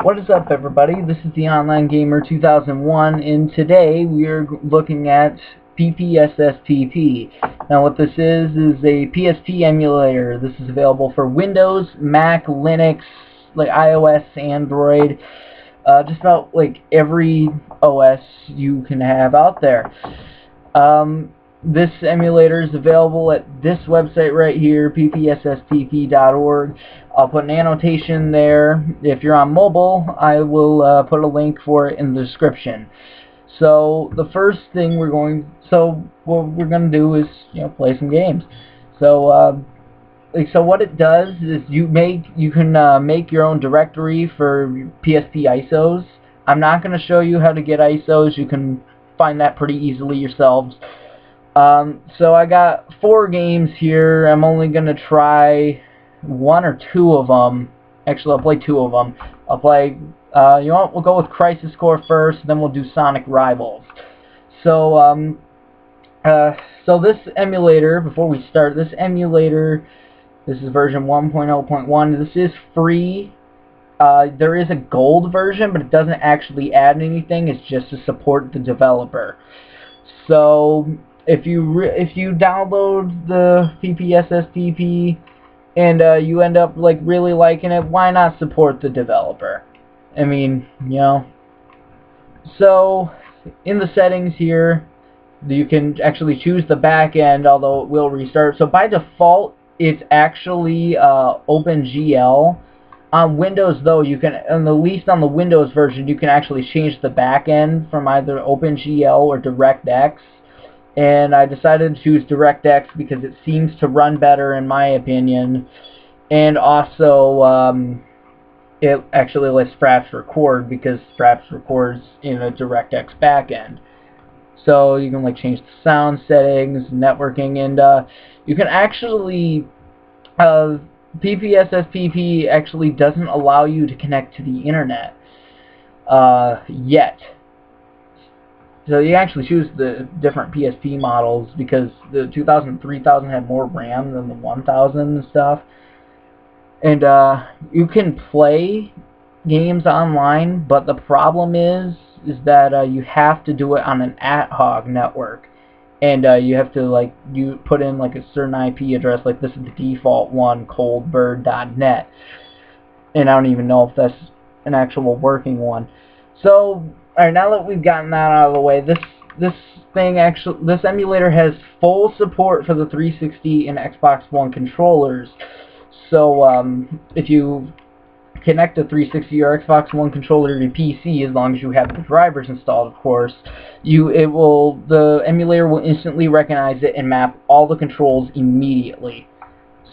What is up, everybody? This is the Online Gamer 2001, and today we are looking at PPSSPP. Now, what this is a PSP emulator. This is available for Windows, Mac, Linux, like iOS, Android, just about like every OS you can have out there. This emulator is available at this website right here, PPSSPP.org. I'll put an annotation there. If you're on mobile, I will put a link for it in the description. So the first thing what we're going to do is play some games. So what it does is you can make your own directory for PSP ISOs. I'm not going to show you how to get ISOs. You can find that pretty easily yourselves. So I got 4 games here. I'm only going to try 1 or 2 of them. Actually, I'll play 2 of them. I'll play, we'll go with Crisis Core first, then we'll do Sonic Rivals. So, so this emulator, before we start, this is version 1.0.1. This is free. There is a gold version, but it doesn't actually add anything. It's just to support the developer. So if you download the PPSSPP and you end up really liking it, why not support the developer? I mean, So in the settings here, you can actually choose the back end, although it will restart. So by default, it's actually OpenGL. On Windows, though, you can, at least on the Windows version, you can actually change the back end from either OpenGL or DirectX. And I decided to choose DirectX because it seems to run better, in my opinion. And also, it actually lets Fraps record because Fraps records in a DirectX backend. So you can change the sound settings, networking, and you can actually PPSSPP actually doesn't allow you to connect to the internet yet. So you actually choose the different PSP models because the 2000 3000 had more RAM than the 1000 and stuff. And you can play games online, but the problem is that you have to do it on an ad-hoc network. And you have to you put in a certain IP address, like this is the default one, coldbird.net. And I don't even know if that's an actual working one. So, alright, now that we've gotten that out of the way, this emulator has full support for the 360 and Xbox One controllers. So, if you connect a 360 or Xbox One controller to your PC, as long as you have the drivers installed, of course, the emulator will instantly recognize it and map all the controls immediately.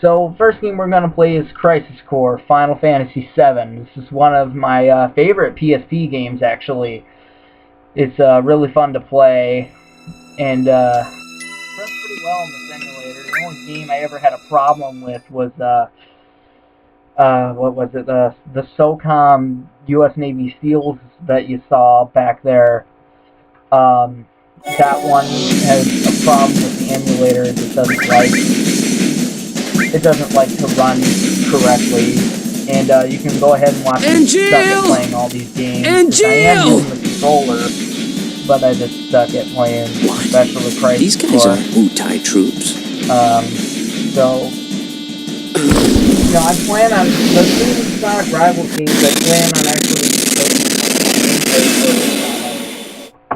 So, first game we're going to play is Crisis Core Final Fantasy VII. This is one of my favorite PSP games, actually. It's really fun to play, and runs pretty well in this emulator. The only game I ever had a problem with was what was it? The SOCOM U.S. Navy SEALs that you saw back there. That one has a problem with the emulator. It doesn't like to run correctly. And you can go ahead and watch me stuck at playing all these games. I am using the controller, but I just stuck at playing, especially Crisis These guys Core. are Wu-Tai troops. So I plan on the two Sonic Rivals games. I plan on actually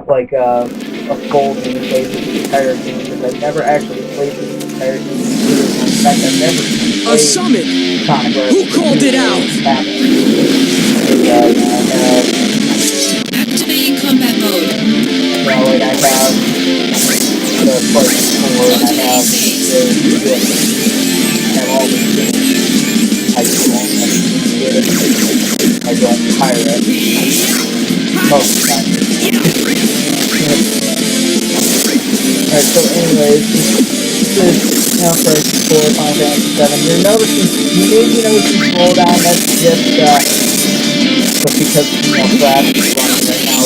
playing a full gameplay for the entire game because I've never actually played the entire game. In fact, I've never played A summit! Sonic Rivals. Who called it out? Activating combat mode. I have the Crisis Core, and I have all these games. I don't pirate most of the time. Alright, so anyways, this is Crisis Core Final Fantasy VII. You may be noticing slowdown. That's just because Flash is running right now.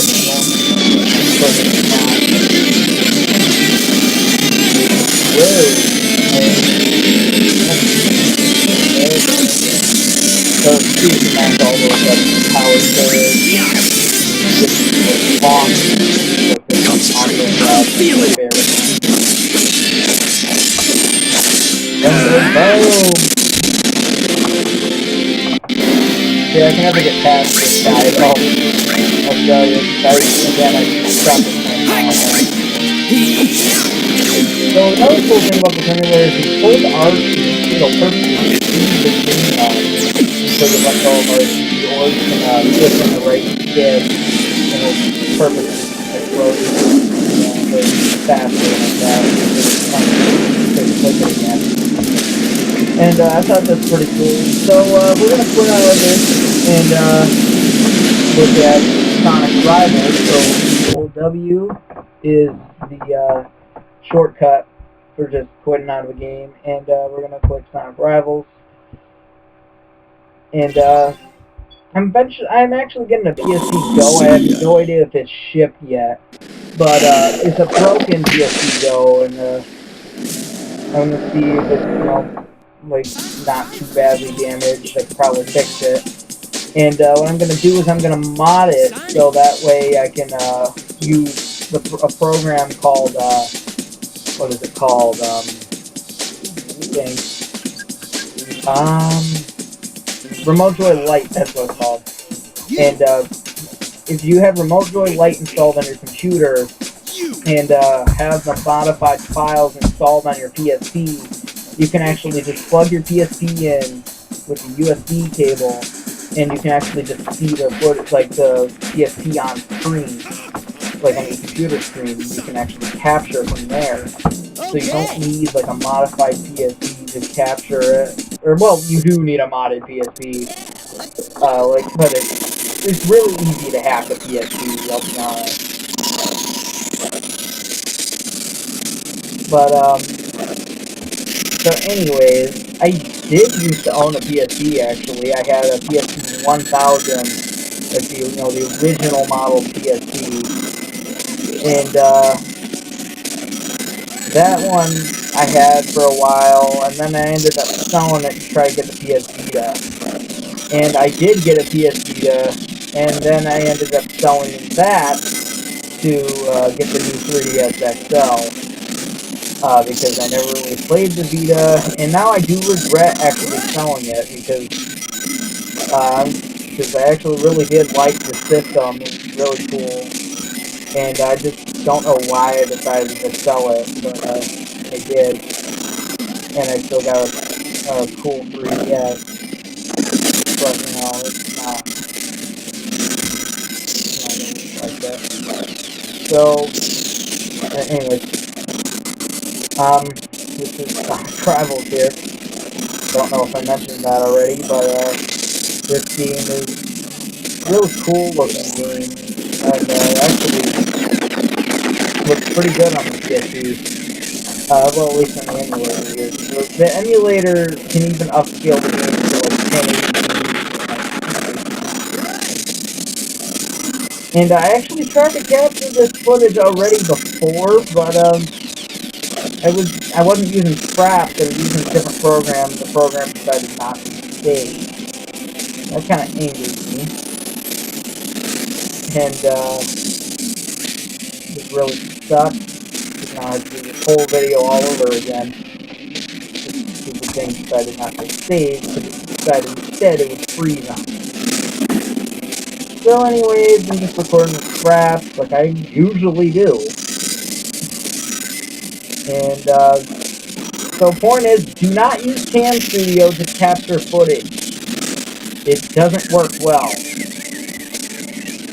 So excuse the math all the got power storage, long, see, I can never get past this guy at all. I'll show you. Again, I stopped at 10 miles. So another cool thing about the simulator is you hold R2, it'll perfectly see the green line. So you let go of R2, or you can click on the right stick, and it'll perfectly explode very faster like that. Click it again. And I thought that's pretty cool. So we're going to quit out of this and look at Sonic Rivals. So W is the shortcut for just quitting out of a game, and we're going to click Sonic Rivals. And I'm actually getting a PSP Go. I have no idea if it's shipped yet, but it's a broken PSP Go, and I'm going to see if it's, like, not too badly damaged. I could probably fix it. And what I'm going to do is I'm going to mod it so that way I can use a program called, what is it called? Remote Joy Lite, that's what it's called. And if you have Remote Joy Lite installed on your computer and have the modified files installed on your PSP, you can actually just plug your PSP in with a USB cable, and you can actually just see the footage, like the PSP on screen, like on your computer screen. You can actually capture from there. So you don't need like a modified PSP to capture it. Or, well, you do need a modded PSP. But it's really easy to hack a PSP, I'll be honest. But, so anyways, I did used to own a PSP, actually. I had a PSP 1000, like the original model PSP. And, that one I had for a while, and then I ended up selling it to try to get the PS Vita. And I did get a PS Vita, and then I ended up selling that to get the new 3DS XL. Because I never really played the Vita, and now I do regret actually selling it, because I actually really did like the system. It was really cool. And I just don't know why I decided to sell it, but I did. And I still got a cool 3DS. But, it's not like that. So, anyways, this is Sonic Rivals here. Don't know if I mentioned that already, but this game is a really cool looking game. And actually looks pretty good on the PSP. Well, at least on the emulator here. The emulator can even upscale the game to like 1080p. And I actually tried to capture this footage already before, but I wasn't using Scraps. I was using a different program. The program decided not to save. That kind of angered me. And it really sucked. Now I have to do this whole video all over again. This stupid thing decided not to save, because it decided instead it would freeze on me. So anyways, I'm just recording the scraps like I usually do. And so point is, do not use Cam Studio to capture footage. It doesn't work well.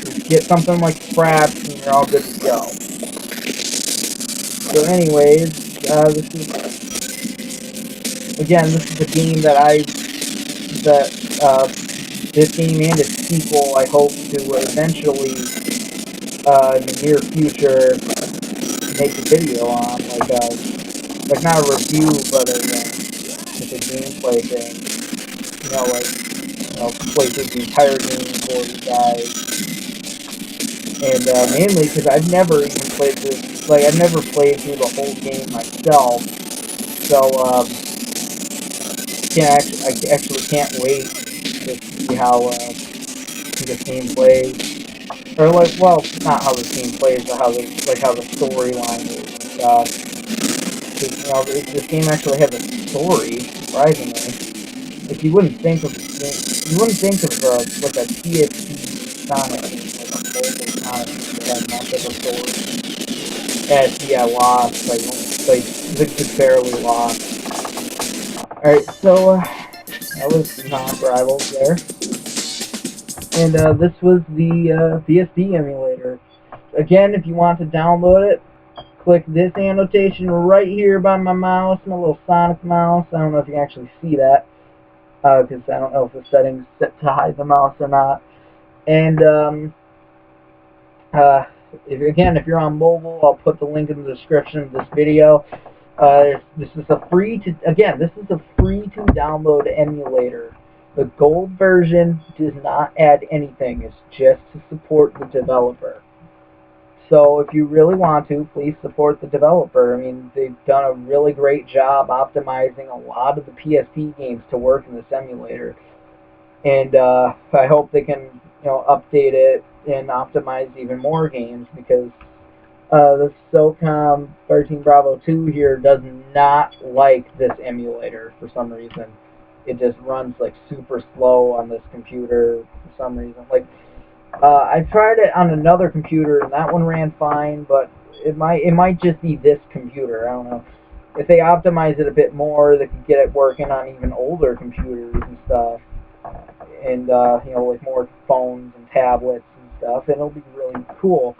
Just get something like Scraps and you're all good to go. So anyways, this is a game that this game and its sequel I hope to eventually, in the near future, make a video on, like not a review, but like a gameplay thing. Play through the entire game for you guys. And mainly because I've never even played this. Like, I've never played through the whole game myself, so, I actually can't wait to see how the game plays. Or like, well, not how the team plays, but how the storyline is and stuff. 'Cause, you know, this game actually has a story, surprisingly. Like you wouldn't think of like a PSP Sonic game, like a mobile Sonic game that had much of a story. Yeah, I lost. Just barely lost. Alright, so that was Sonic Rivals there. And this was the PSP emulator. Again, if you want to download it, click this annotation right here by my mouse, my little Sonic mouse. I don't know if you can actually see that, because I don't know if the settings set to hide the mouse or not. And if you're on mobile, I'll put the link in the description of this video. This is a free to download emulator. The gold version does not add anything. It's just to support the developer. So if you really want to, please support the developer. I mean, they've done a really great job optimizing a lot of the PSP games to work in this emulator. And I hope they can, update it and optimize even more games, because the SOCOM 13 Bravo 2 here does not like this emulator for some reason. It just runs like super slow on this computer for some reason. Like, I tried it on another computer and that one ran fine, but it might just be this computer. I don't know. If they optimize it a bit more, they could get it working on even older computers and stuff, and with more phones and tablets and stuff, and it'll be really cool.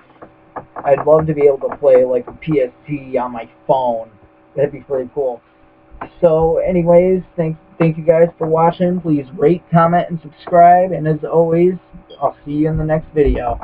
I'd love to be able to play like a PSP on my phone. That'd be pretty cool. So anyways, thank you guys for watching. Please rate, comment, and subscribe. And as always, I'll see you in the next video.